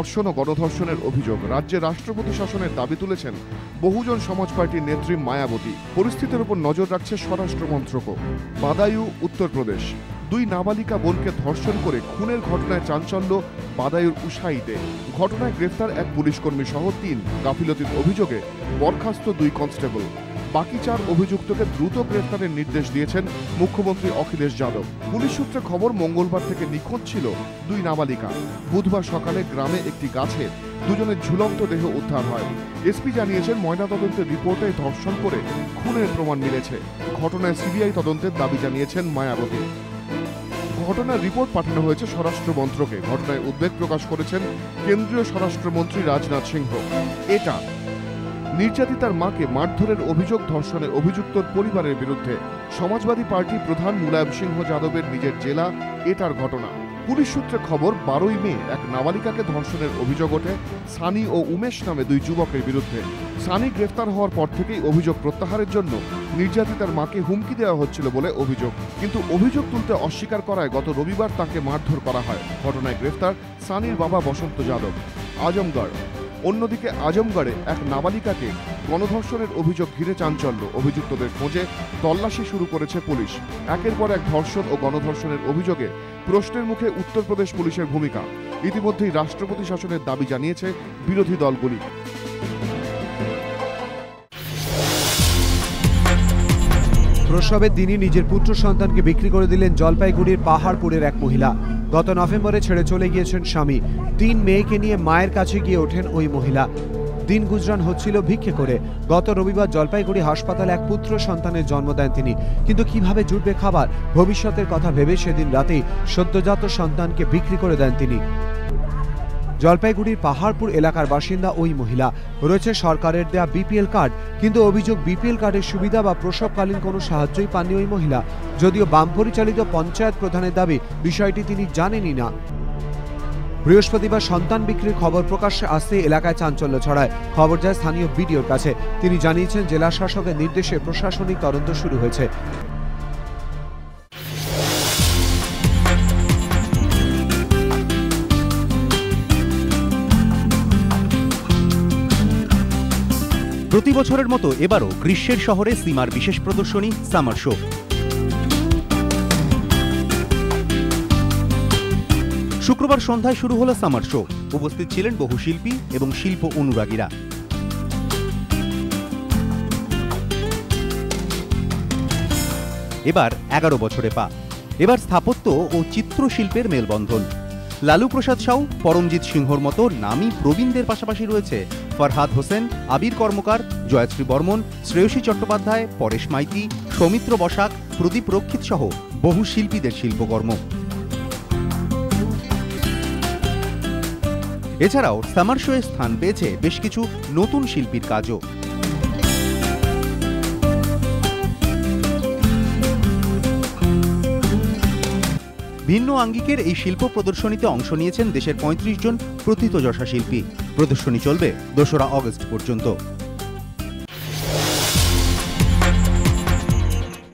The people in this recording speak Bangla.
ধর্ষণ ও গণধর্ষণের অভিযোগ। রাজ্যে রাষ্ট্রপতি শাসনের দাবি তুলেছেন বহুজন সমাজ পার্টির নেত্রী মায়াবতী। পরিস্থিতির উপর নজর রাখছে স্বরাষ্ট্র মন্ত্রকও। বাদায়ু, উত্তরপ্রদেশ। 2 নাবালিকা বোনকে ধর্ষণ করে খুনের ঘটনায় চাঞ্চল্য বাদায়ুর উসাইতে। ঘটনায় গ্রেফতার এক পুলিশকর্মী সহ 3, গাফিলতির অভিযোগে বরখাস্ত 2 কনস্টেবল। বাকি 4 অভিযুক্তকে দ্রুত গ্রেফতারের নির্দেশ দিয়েছেন মুখ্যমন্ত্রী অখিলেশ যাদব। পুলিশ সূত্রে খবর, মঙ্গলবার থেকে নিখোঁজ ছিল 2 নাবালিকা। বুধবার সকালে গ্রামে একটি গাছে দুজনের ঝুলন্ত দেহ উদ্ধার হয়। এসপি জানিয়েছেন, ময়নাতদন্তের রিপোর্টে ধর্ষণ করে খুনের প্রমাণ মিলেছে। ঘটনায় সিবিআই তদন্তের দাবি জানিয়েছেন মায়াবতী। ঘটনার রিপোর্ট পাঠানো হয়েছে স্বরাষ্ট্র মন্ত্রকে। ঘটনায় উদ্বেগ প্রকাশ করেছেন কেন্দ্রীয় স্বরাষ্ট্রমন্ত্রী রাজনাথ সিংহ। এটা নির্যাতিতার মাকে মারধরের অভিযোগ, ধর্ষণের অভিযুক্তর পরিবারের বিরুদ্ধে। সমাজবাদী পার্টি প্রধান মুলায়ম সিংহ যাদবের নিজের জেলা এটার ঘটনা। পুলিশ সূত্রে খবর, 12ই মে এক নাবালিকাকে ধর্ষণের অভিযোগ ওঠে সানি ও উমেশ নামে 2 যুবকের বিরুদ্ধে। সানি গ্রেফতার হওয়ার পর থেকেই অভিযোগ প্রত্যাহারের জন্য নির্যাতিতার মাকে হুমকি দেওয়া হচ্ছিল বলে অভিযোগ, কিন্তু অভিযোগ তুলতে অস্বীকার করায় গত রবিবার তাকে মারধর করা হয়। ঘটনায় গ্রেফতার সানির বাবা বসন্ত যাদব। আজমগড়। অন্যদিকে আজমগড়ে এক নাবালিকাকে গণধর্ষণের অভিযোগ ঘিরে চাঞ্চল্য। অভিযুক্তদের খোঁজে তল্লাশি শুরু করেছে পুলিশ। একের পর এক ধর্ষণ ও গণধর্ষণের অভিযোগে প্রশ্নের মুখে উত্তরপ্রদেশ পুলিশের ভূমিকা। ইতিমধ্যেই রাষ্ট্রপতি শাসনের দাবি জানিয়েছে বিরোধী দলগুলি। প্রসবের দিনই নিজের পুত্র সন্তানকে বিক্রি করে দিলেন জলপাইগুড়ির পাহাড়পুরের এক মহিলা। গত নভেম্বরে ছেড়ে চলে গিয়েছেন স্বামী। 3 মেয়েকে নিয়ে মায়ের কাছে গিয়ে ওঠেন ওই মহিলা। দিন গুজরান হচ্ছিল ভিক্ষে করে। গত রবিবার জলপাইগুড়ি হাসপাতালে এক পুত্র সন্তানের জন্ম দেন তিনি। কিন্তু কিভাবে জুটবে খাবার, ভবিষ্যতের কথা ভেবে সেদিন রাতেই সদ্যজাত সন্তানকে বিক্রি করে দেন তিনি। জলপাইগুড়ির পাহাড়পুর এলাকার বাসিন্দা ওই মহিলা। রয়েছে সরকারের দেয়া বিপিএল কার্ড, কিন্তু অভিযোগ বিপিএল কার্ডের সুবিধা বা প্রসবকালীন কোনো সাহায্যই পাননি ওই মহিলা। যদিও বাম পরিচালিত পঞ্চায়েত প্রধানের দাবি, বিষয়টি তিনি জানেনই না। বৃহস্পতিবার সন্তান বিক্রির খবর প্রকাশ্যে আসতে এলাকায় চাঞ্চল্য ছড়ায়। খবর যায় স্থানীয় বিডিওর কাছে। তিনি জানিয়েছেন, জেলা শাসকের নির্দেশে প্রশাসনিক তদন্ত শুরু হয়েছে। প্রতি বছরের মতো এবারও গ্রীষ্মের শহরে সিমার বিশেষ প্রদর্শনী সামার শো। শুক্রবার সন্ধ্যায় শুরু হলো সামার শো। উপস্থিত ছিলেন বহু শিল্পী এবং শিল্প অনুরাগীরা। এবার 11 বছরে পা। এবার স্থাপত্য ও চিত্রশিল্পের মেলবন্ধন। লালু প্রসাদ সাউ, পরমজিৎ সিংহর মতো নামী প্রবীণদের পাশাপাশি রয়েছে ফরহাদ হোসেন, আবির কর্মকার, জয়শ্রী বর্মন, শ্রেয়সী চট্টোপাধ্যায়, পরেশ মাইতি, সৌমিত্র বসাক, প্রদীপ রক্ষিত সহ বহু শিল্পীদের শিল্পকর্ম। এছাড়াও সামার শোয়ে স্থান পেয়েছে বেশ কিছু নতুন শিল্পীর কাজও। ভিন্ন আঙ্গিকের এই শিল্প প্রদর্শনীতে অংশ নিয়েছেন দেশের 35 জন প্রথিতযশা শিল্পী। প্রদর্শনী চলবে 2রা আগস্ট পর্যন্ত।